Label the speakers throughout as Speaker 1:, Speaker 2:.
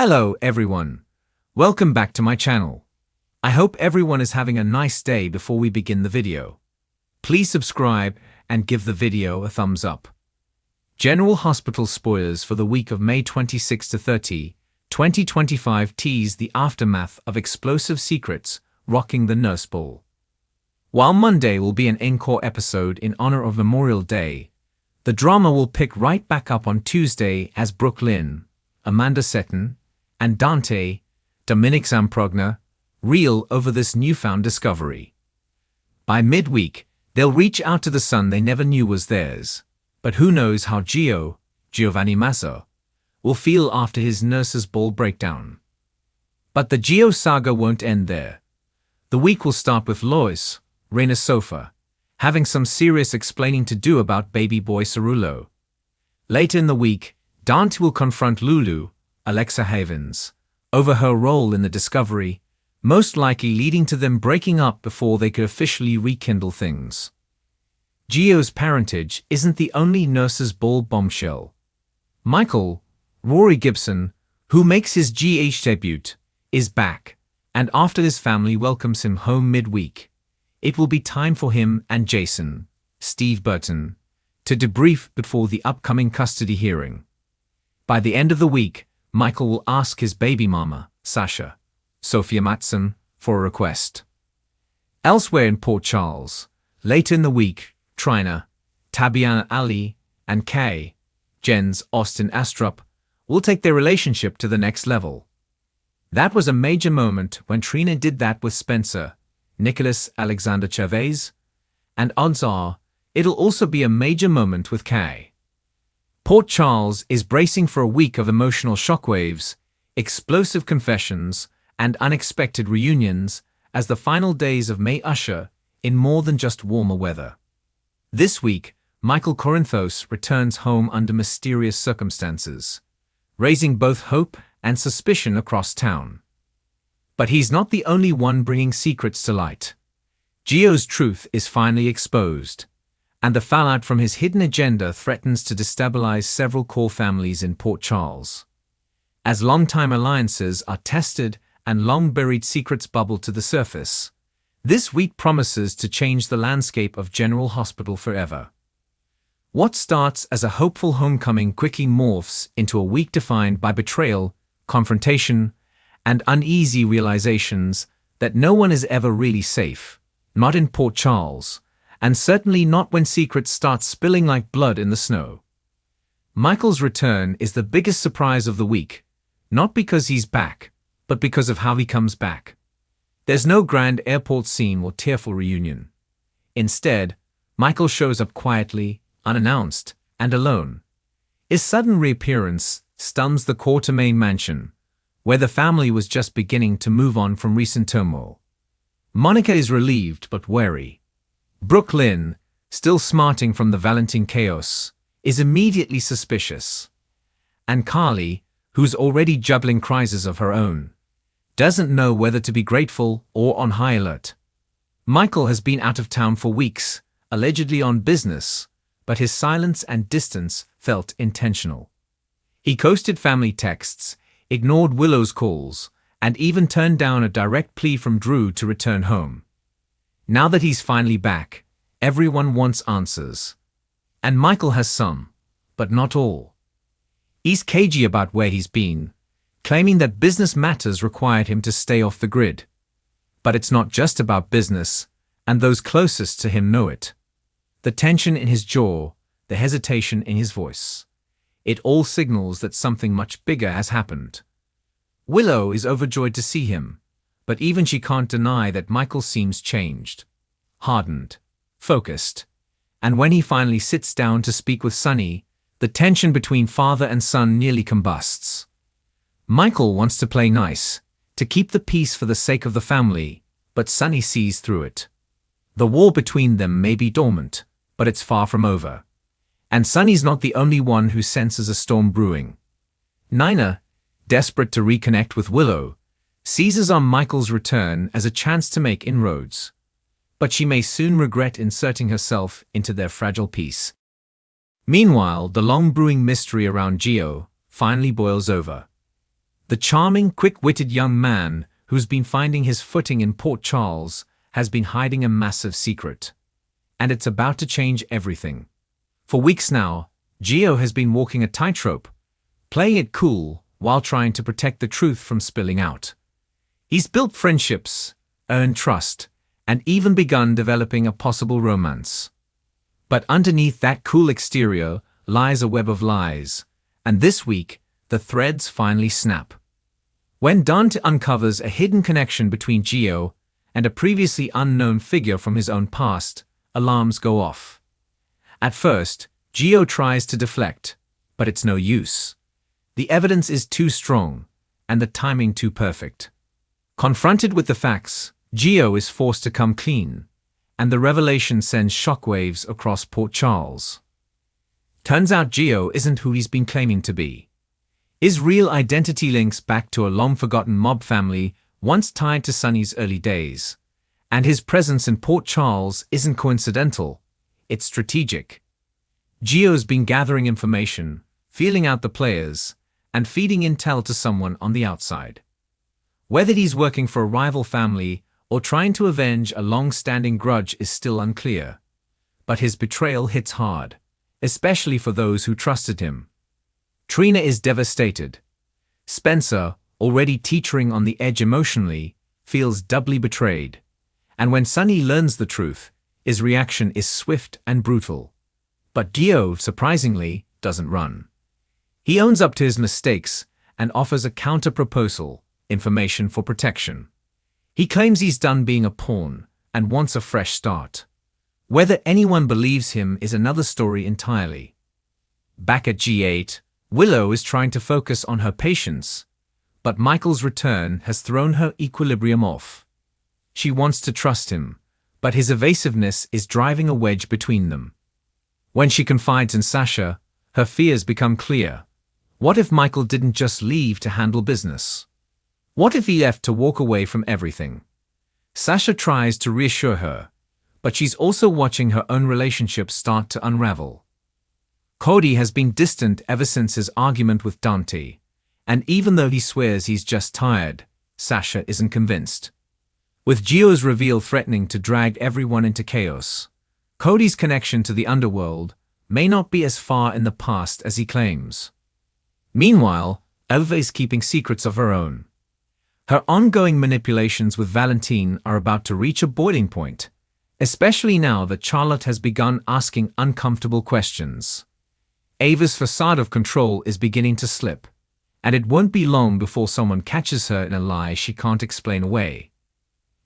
Speaker 1: Hello everyone. Welcome back to my channel. I hope everyone is having a nice day before we begin the video. Please subscribe and give the video a thumbs up. General Hospital spoilers for the week of May 26 to 30, 2025 tease the aftermath of explosive secrets rocking the nurse ball. While Monday will be an encore episode in honor of Memorial Day, the drama will pick right back up on Tuesday as Brooklyn, Amanda Seton, and Dante, Dominic Zamprogna, reel over this newfound discovery. By midweek, they'll reach out to the son they never knew was theirs, but who knows how Giovanni Masso, will feel after his nurse's ball breakdown. But the Gio saga won't end there. The week will start with Lois, Reina Sofa, having some serious explaining to do about baby boy Cerullo. Later in the week, Dante will confront Lulu, Alexa Havens, over her role in the discovery, most likely leading to them breaking up before they could officially rekindle things. Gio's parentage isn't the only nurse's ball bombshell. Michael, Rory Gibson, who makes his GH debut, is back, and after his family welcomes him home midweek, it will be time for him and Jason, Steve Burton, to debrief before the upcoming custody hearing. By the end of the week, Michael will ask his baby mama, Sasha, Sophia Matson, for a request. Elsewhere in Port Charles, later in the week, Trina, Tabiana Ali, and Kay, Jen's Austin Astrup, will take their relationship to the next level. That was a major moment when Trina did that with Spencer, Nicholas Alexander Chavez, and odds are, it'll also be a major moment with Kay. Port Charles is bracing for a week of emotional shockwaves, explosive confessions, and unexpected reunions as the final days of May usher in more than just warmer weather. This week, Michael Corinthos returns home under mysterious circumstances, raising both hope and suspicion across town. But he's not the only one bringing secrets to light. Gio's truth is finally exposed, and the fallout from his hidden agenda threatens to destabilize several core families in Port Charles. As long-time alliances are tested and long-buried secrets bubble to the surface, this week promises to change the landscape of General Hospital forever. What starts as a hopeful homecoming quickly morphs into a week defined by betrayal, confrontation, and uneasy realizations that no one is ever really safe, not in Port Charles, and certainly not when secrets start spilling like blood in the snow. Michael's return is the biggest surprise of the week, not because he's back, but because of how he comes back. There's no grand airport scene or tearful reunion. Instead, Michael shows up quietly, unannounced, and alone. His sudden reappearance stuns the Quartermain mansion, where the family was just beginning to move on from recent turmoil. Monica is relieved but wary. Brooklyn, still smarting from the Valentine chaos, is immediately suspicious. And Carly, who's already juggling crises of her own, doesn't know whether to be grateful or on high alert. Michael has been out of town for weeks, allegedly on business, but his silence and distance felt intentional. He ghosted family texts, ignored Willow's calls, and even turned down a direct plea from Drew to return home. Now that he's finally back, everyone wants answers. And Michael has some, but not all. He's cagey about where he's been, claiming that business matters required him to stay off the grid. But it's not just about business, and those closest to him know it. The tension in his jaw, the hesitation in his voice. It all signals that something much bigger has happened. Willow is overjoyed to see him, but even she can't deny that Michael seems changed, hardened, focused. And when he finally sits down to speak with Sunny, the tension between father and son nearly combusts. Michael wants to play nice, to keep the peace for the sake of the family, but Sunny sees through it. The war between them may be dormant, but it's far from over. And Sunny's not the only one who senses a storm brewing. Nina, desperate to reconnect with Willow, seizes on Michael's return as a chance to make inroads. But she may soon regret inserting herself into their fragile peace. Meanwhile, the long-brewing mystery around Gio finally boils over. The charming, quick-witted young man who's been finding his footing in Port Charles has been hiding a massive secret. And it's about to change everything. For weeks now, Gio has been walking a tightrope, playing it cool while trying to protect the truth from spilling out. He's built friendships, earned trust, and even begun developing a possible romance. But underneath that cool exterior lies a web of lies, and this week, the threads finally snap. When Dante uncovers a hidden connection between Gio and a previously unknown figure from his own past, alarms go off. At first, Gio tries to deflect, but it's no use. The evidence is too strong, and the timing too perfect. Confronted with the facts, Gio is forced to come clean, and the revelation sends shockwaves across Port Charles. Turns out Gio isn't who he's been claiming to be. His real identity links back to a long-forgotten mob family once tied to Sonny's early days. And his presence in Port Charles isn't coincidental, it's strategic. Gio's been gathering information, feeling out the players, and feeding intel to someone on the outside. Whether he's working for a rival family or trying to avenge a long-standing grudge is still unclear. But his betrayal hits hard, especially for those who trusted him. Trina is devastated. Spencer, already teetering on the edge emotionally, feels doubly betrayed. And when Sonny learns the truth, his reaction is swift and brutal. But Gio, surprisingly, doesn't run. He owns up to his mistakes and offers a counter-proposal, information for protection. He claims he's done being a pawn and wants a fresh start. Whether anyone believes him is another story entirely. Back at G8, Willow is trying to focus on her patience, but Michael's return has thrown her equilibrium off. She wants to trust him, but his evasiveness is driving a wedge between them. When she confides in Sasha, her fears become clear. What if Michael didn't just leave to handle business? What if he left to walk away from everything? Sasha tries to reassure her, but she's also watching her own relationship start to unravel. Cody has been distant ever since his argument with Dante, and even though he swears he's just tired, Sasha isn't convinced. With Gio's reveal threatening to drag everyone into chaos, Cody's connection to the underworld may not be as far in the past as he claims. Meanwhile, Elva is keeping secrets of her own. Her ongoing manipulations with Valentine are about to reach a boiling point, especially now that Charlotte has begun asking uncomfortable questions. Ava's facade of control is beginning to slip, and it won't be long before someone catches her in a lie she can't explain away.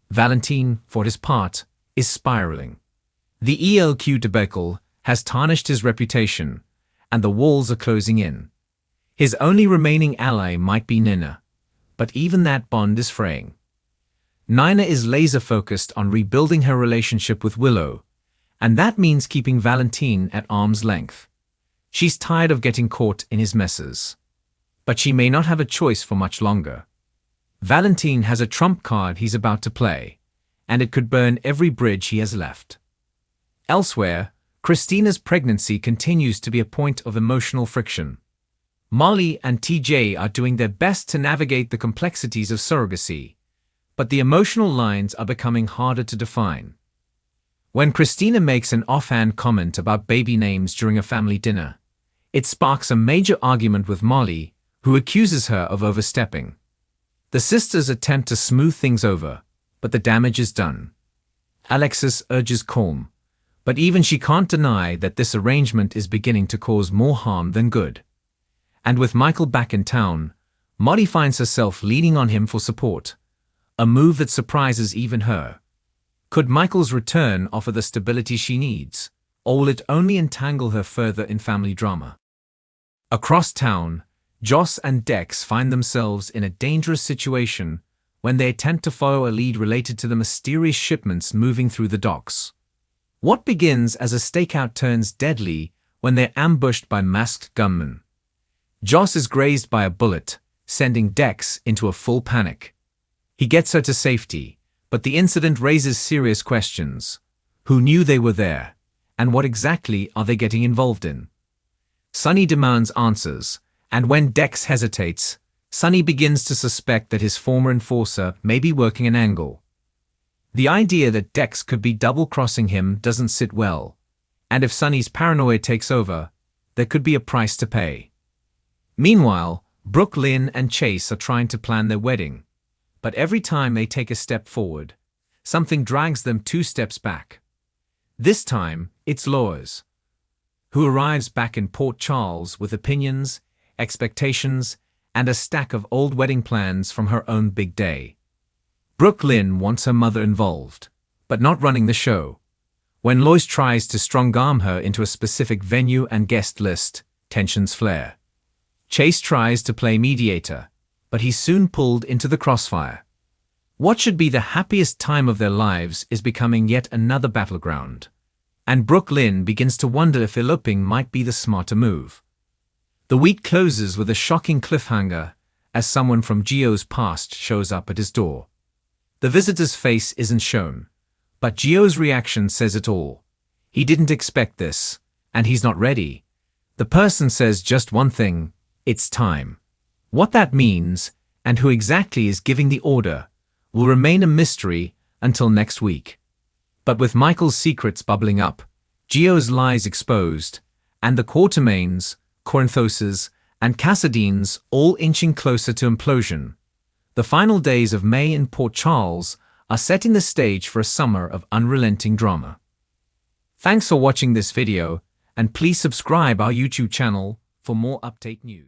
Speaker 1: Valentine, for his part, is spiraling. The ELQ debacle has tarnished his reputation, and the walls are closing in. His only remaining ally might be Nina, but even that bond is fraying. Nina is laser-focused on rebuilding her relationship with Willow, and that means keeping Valentine at arm's length. She's tired of getting caught in his messes. But she may not have a choice for much longer. Valentine has a trump card he's about to play, and it could burn every bridge he has left. Elsewhere, Christina's pregnancy continues to be a point of emotional friction. Molly and TJ are doing their best to navigate the complexities of surrogacy, but the emotional lines are becoming harder to define. When Christina makes an offhand comment about baby names during a family dinner, it sparks a major argument with Molly, who accuses her of overstepping. The sisters attempt to smooth things over, but the damage is done. Alexis urges calm, but even she can't deny that this arrangement is beginning to cause more harm than good. And with Michael back in town, Molly finds herself leaning on him for support, a move that surprises even her. Could Michael's return offer the stability she needs, or will it only entangle her further in family drama? Across town, Joss and Dex find themselves in a dangerous situation when they attempt to follow a lead related to the mysterious shipments moving through the docks. What begins as a stakeout turns deadly when they're ambushed by masked gunmen. Joss is grazed by a bullet, sending Dex into a full panic. He gets her to safety, but the incident raises serious questions. Who knew they were there, and what exactly are they getting involved in? Sonny demands answers, and when Dex hesitates, Sonny begins to suspect that his former enforcer may be working an angle. The idea that Dex could be double-crossing him doesn't sit well, and if Sonny's paranoia takes over, there could be a price to pay. Meanwhile, Brooke, Lynn, and Chase are trying to plan their wedding, but every time they take a step forward, something drags them 2 steps back. This time, it's Lois, who arrives back in Port Charles with opinions, expectations, and a stack of old wedding plans from her own big day. Brooke Lynn wants her mother involved, but not running the show. When Lois tries to strong-arm her into a specific venue and guest list, tensions flare. Chase tries to play mediator, but he's soon pulled into the crossfire. What should be the happiest time of their lives is becoming yet another battleground, and Brooke Lynn begins to wonder if eloping might be the smarter move. The week closes with a shocking cliffhanger as someone from Gio's past shows up at his door. The visitor's face isn't shown, but Gio's reaction says it all. He didn't expect this, and he's not ready. The person says just one thing: it's time. What that means, and who exactly is giving the order, will remain a mystery until next week. But with Michael's secrets bubbling up, Gio's lies exposed, and the Quatermains, Corinthoses, and Cassadines all inching closer to implosion, the final days of May in Port Charles are setting the stage for a summer of unrelenting drama. Thanks for watching this video, and please subscribe our YouTube channel for more update news.